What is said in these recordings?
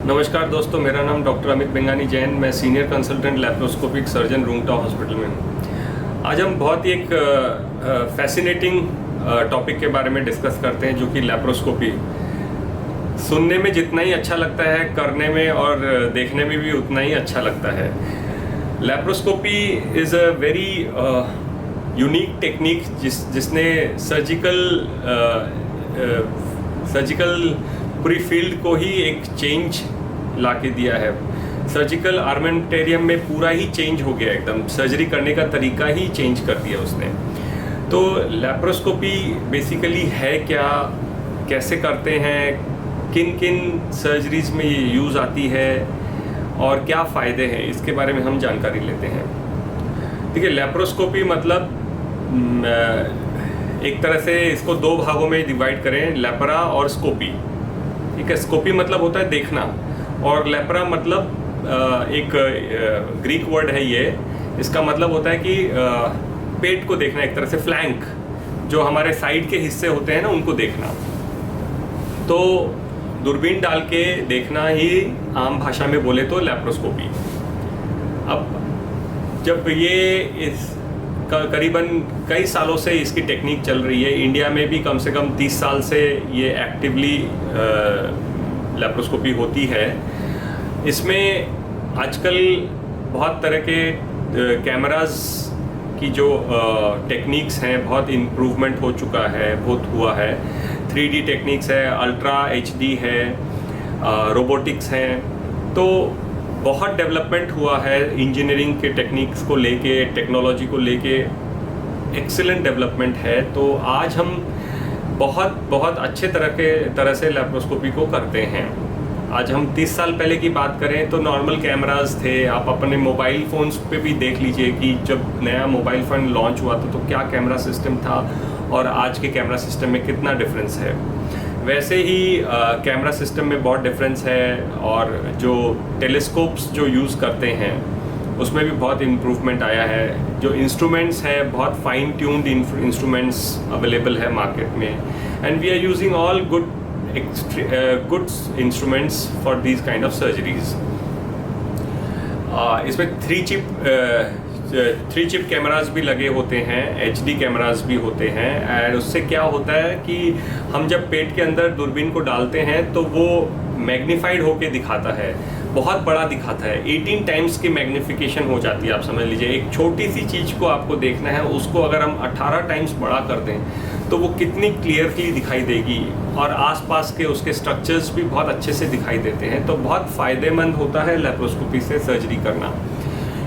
नमस्कार दोस्तों, मेरा नाम डॉक्टर अमित बेंगानी जैन, मैं सीनियर कंसल्टेंट लैप्रोस्कोपिक सर्जन रूंगटाओ हॉस्पिटल में हूँ। आज हम बहुत ही एक फैसिनेटिंग टॉपिक के बारे में डिस्कस करते हैं, जो कि लैप्रोस्कोपी। सुनने में जितना ही अच्छा लगता है, करने में और देखने में भी उतना ही अच्छा लगता है। Laparoscopy is a very unique technique जिसने सर्जिकल पूरी फील्ड को ही एक चेंज ला के दिया है। सर्जिकल आर्मेंटेरियम में पूरा ही चेंज हो गया, एकदम सर्जरी करने का तरीका ही चेंज कर दिया उसने। तो लैप्रोस्कोपी बेसिकली है क्या, कैसे करते हैं, किन किन सर्जरीज में ये यूज़ आती है और क्या फ़ायदे हैं, इसके बारे में हम जानकारी लेते हैं। देखिए, लैप्रोस्कोपी मतलब एक तरह से इसको दो भागों में डिवाइड करें, लैपरा और स्कोपी। ठीक है, स्कोपी मतलब होता है देखना, और लेपरा मतलब एक ग्रीक वर्ड है ये। इसका मतलब होता है कि पेट को देखना, एक तरह से फ्लैंक, जो हमारे साइड के हिस्से होते हैं ना, उनको देखना। तो दूरबीन डाल के देखना ही आम भाषा में बोले तो लैप्रोस्कोपी। अब जब ये इस करीबन कई सालों से इसकी टेक्निक चल रही है, इंडिया में भी कम से कम 30 साल से ये एक्टिवली लैप्रोस्कोपी होती है। इसमें आजकल बहुत तरह के कैमरास की जो टेक्निक्स हैं, बहुत इम्प्रूवमेंट हो चुका है, बहुत हुआ है। 3D टेक्निक्स है, अल्ट्रा HD है, रोबोटिक्स हैं, तो बहुत डेवलपमेंट हुआ है इंजीनियरिंग के टेक्निक्स को लेके, टेक्नोलॉजी को लेके एक्सीलेंट डेवलपमेंट है। तो आज हम बहुत अच्छे तरह से लैप्रोस्कोपी को करते हैं। आज हम 30 साल पहले की बात करें तो नॉर्मल कैमरास थे। आप अपने मोबाइल फ़ोन्स पे भी देख लीजिए कि जब नया मोबाइल फ़ोन लॉन्च हुआ था तो क्या कैमरा सिस्टम था और आज के कैमरा सिस्टम में कितना डिफरेंस है। वैसे ही कैमरा सिस्टम में बहुत डिफरेंस है, और जो टेलीस्कोप्स जो यूज़ करते हैं उसमें भी बहुत इम्प्रूवमेंट आया है। जो इंस्ट्रूमेंट्स हैं, बहुत फाइन ट्यून्ड इंस्ट्रूमेंट्स अवेलेबल है मार्केट में, and we are using all good instruments for these kind of surgeries. इसमें थ्री चिप कैमरास भी लगे होते हैं, HD कैमरास भी होते हैं। एंड उससे क्या होता है कि हम जब पेट के अंदर दूरबीन को डालते हैं तो वो मैग्नीफाइड होके दिखाता है, बहुत बड़ा दिखाता है। 18 टाइम्स की मैग्निफिकेशन हो जाती है। आप समझ लीजिए, एक छोटी सी चीज़ को आपको देखना है, उसको अगर हम 18 टाइम्स बड़ा कर दें तो वो कितनी क्लियरली दिखाई देगी, और आसपास के उसके स्ट्रक्चर्स भी बहुत अच्छे से दिखाई देते हैं। तो बहुत फ़ायदेमंद होता है लैप्रोस्कोपी से सर्जरी करना।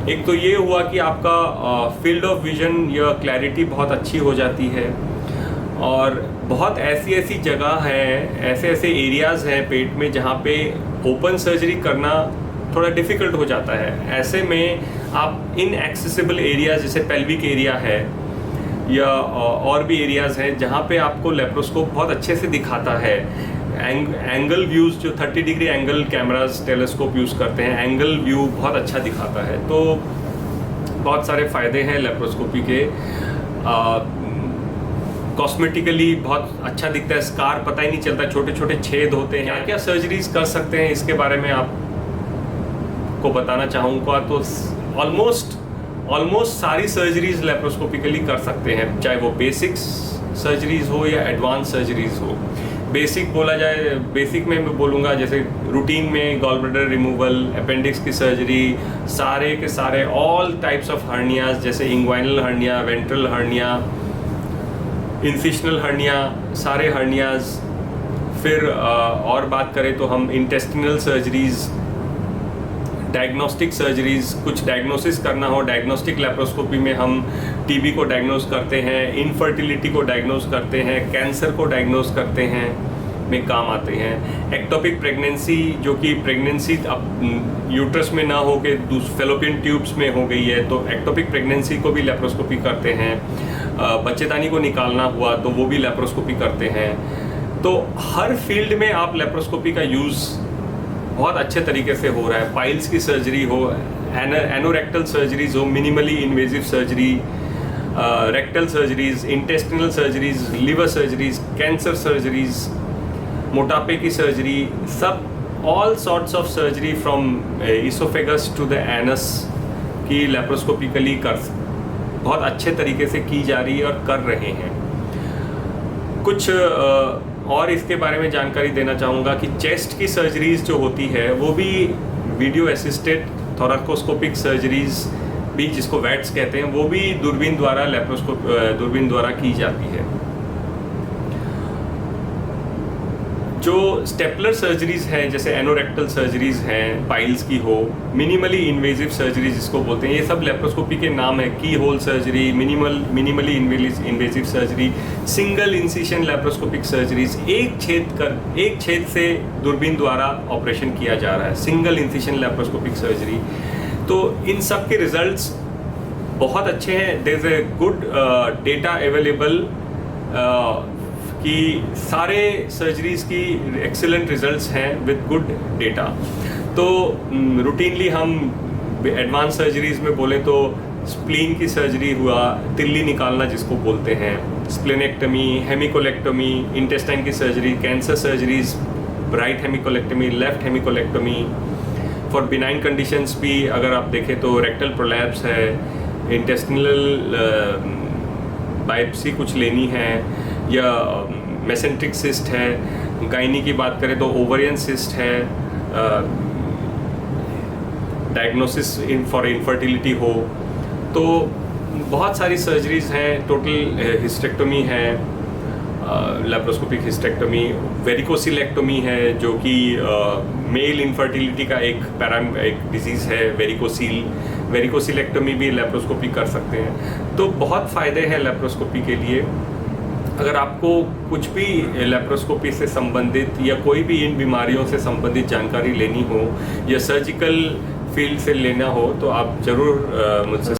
एक तो ये हुआ कि आपका फील्ड ऑफ विजन या क्लैरिटी बहुत अच्छी हो जाती है, और बहुत ऐसी जगह हैं, ऐसे एरियाज़ हैं पेट में जहाँ पे ओपन सर्जरी करना थोड़ा डिफ़िकल्ट हो जाता है। ऐसे में आप इनएक्सेसिबल एरियाज जैसे पेल्विक एरिया है या और भी एरियाज़ हैं जहाँ पे आपको लैप्रोस्कोप बहुत अच्छे से दिखाता है। एंगल व्यूज़, जो 30 degree angle cameras telescope use करते हैं, एंगल व्यू बहुत अच्छा दिखाता है। तो बहुत सारे फ़ायदे हैं लैप्रोस्कोपी के। कॉस्मेटिकली बहुत अच्छा दिखता है, स्कार पता ही नहीं चलता, छोटे छोटे छेद होते हैं। क्या सर्जरीज कर सकते हैं, इसके बारे में आपको बताना चाहूँगा। तो ऑलमोस्ट सारी सर्जरीज लैप्रोस्कोपिकली कर सकते हैं, चाहे वो बेसिक सर्जरीज हो या एडवांस सर्जरीज हो। बेसिक बोला जाए, बेसिक में मैं बोलूँगा जैसे रूटीन में गॉल ब्लैडर रिमूवल, अपेंडिक्स की सर्जरी, सारे के सारे ऑल टाइप्स ऑफ हर्नियाज, जैसे inguinal hernia, ventral hernia, incisional hernia, सारे हर्नियाज। फिर और बात करें तो हम इंटेस्टिनल सर्जरीज, डायग्नोस्टिक सर्जरीज, कुछ डायग्नोसिस करना हो, डायग्नोस्टिक लैप्रोस्कोपी में हम TB को डायग्नोस करते हैं, इनफर्टिलिटी को डायग्नोस करते हैं, कैंसर को डायग्नोस करते हैं, में काम आते हैं। एक्टोपिक प्रेगनेंसी, जो कि प्रेगनेंसी अब यूट्रस में ना हो के फेलोपियन ट्यूब्स में हो गई है, तो एक्टोपिक प्रेगनेंसी को भी लैप्रोस्कोपी करते हैं। बच्चेदानी को निकालना हुआ तो वो भी लैप्रोस्कोपी करते हैं। तो हर फील्ड में आप लैप्रोस्कोपी का यूज़ बहुत अच्छे तरीके से हो रहा है। पाइल्स की सर्जरी हो, एनोरेक्टल सर्जरीज हो, minimally invasive surgery, rectal surgeries, intestinal surgeries, liver surgeries, cancer surgeries, मोटापे की सर्जरी, सब all sorts of surgery from esophagus to the anus की लेप्रोस्कोपिकली बहुत अच्छे तरीके से की जा रही है और कर रहे हैं। कुछ और इसके बारे में जानकारी देना चाहूँगा कि चेस्ट की सर्जरीज जो होती है वो भी वीडियो असिस्टेड थोरैकोस्कोपिक सर्जरीज भी, जिसको वैट्स कहते हैं, वो भी दूरबीन द्वारा की जाती है। जो स्टेपलर सर्जरीज हैं, जैसे एनोरेक्टल सर्जरीज हैं, पाइल्स की हो, मिनिमली इन्वेजिव सर्जरी जिसको बोलते हैं, ये सब लेप्रोस्कोपी के नाम है। Keyhole surgery, minimally invasive surgery, single incision laparoscopic surgeries, एक छेद से दूरबीन द्वारा ऑपरेशन किया जा रहा है, सिंगल इंसिशन लेप्रोस्कोपिक सर्जरी। तो इन सब के रिजल्ट्स बहुत अच्छे हैं। There is a good data available कि सारे सर्जरीज की एक्सीलेंट रिजल्ट्स हैं विद गुड डेटा। तो रूटीनली हम एडवांस सर्जरीज में बोले तो स्प्लीन की सर्जरी हुआ, तिल्ली निकालना जिसको बोलते हैं, स्प्लेनेक्टमी, हेमिकोलेक्टमी, इंटेस्टाइन की surgery, cancer surgeries, right hemicolectomy, left hemicolectomy. For benign conditions भी अगर आप देखें तो रेक्टल प्रोलैप्स है, इंटेस्टिनल बायोप्सी कुछ लेनी है, या मेसेंट्रिक सिस्ट है, गायनी की बात करें तो ओवरियन सिस्ट है, डायग्नोसिस फॉर इनफर्टिलिटी हो, तो बहुत सारी सर्जरीज हैं। टोटल हिस्टेक्टोमी है, लेप्रोस्कोपिक हिस्टेक्टोमी, वेरिकोसिलेक्टोमी है जो कि मेल इनफर्टिलिटी का एक डिजीज़ है, वेरिकोसिलेक्टोमी भी लेप्रोस्कोपी कर सकते हैं। तो बहुत फ़ायदे हैं लेप्रोस्कोपी के लिए। अगर आपको कुछ भी लेप्रोस्कोपी से संबंधित या कोई भी इन बीमारियों से संबंधित जानकारी लेनी हो या सर्जिकल फील्ड से लेना हो तो आप ज़रूर मुझसे